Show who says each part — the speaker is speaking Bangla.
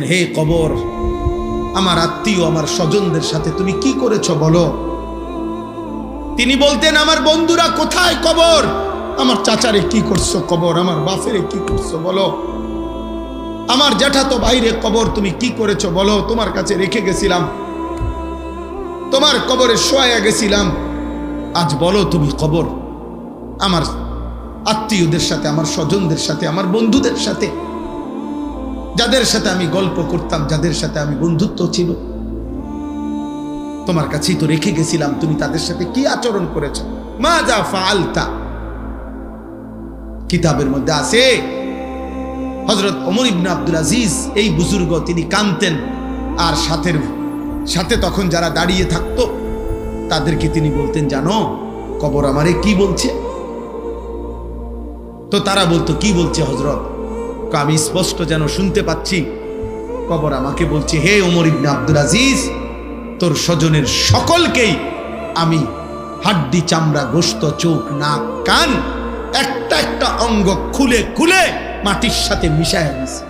Speaker 1: হে কবর, আমার আত্মীয় আমার স্বজনদের সাথে তুমি কি করেছো বলো। তিনি বলতেন, আমার বন্ধুরা কোথায় কবর, আমার চাচারে কি করছো কবর, আমার বাপেরে কি করছো বলো, আমার জ্যাঠাতো ভাইরে কবর তুমি কি করেছো বলো, তোমার কাছে রেখে গেছিলাম, তোমার কবরে শোয়া গেছিলাম, আজ বলো তুমি কবর। আমার আত্মীয়দের সাথে, আমার স্বজনদের সাথে, আমার বন্ধুদের সাথে, যাদের সাথে আমি গল্প করতাম, যাদের সাথে আমি বন্ধুত্ব ছিল, তোমার কাছেই তো রেখে গেছিলাম, তুমি তাদের সাথে কি আচরণ করেছো, মাজা ফাআলতা। কিতাবের মধ্যে আছে হযরত ওমর ইবনে আব্দুল আজিজ, এই বুজুর্গ, তিনি কাঁদতেন, আর সাথে তখন যারা দাঁড়িয়ে থাকতো তাদেরকে তিনি বলতেন, জানো কবর আমারে কি বলছে। তো তারা বলতো, কি বলছে হযরত? আমি স্পষ্ট যেন শুনতে পাচ্ছি, কবর আমাকে বলছে, হে ওমর ইবনে আব্দুল আজিজ, তোর স্বজনের সকলকেই আমি হাড্ডি চামড়া গোশত চোখ নাক কান একটা একটা অঙ্গ খুলে খুলে মাটির সাথে মিশায় দিয়েছি।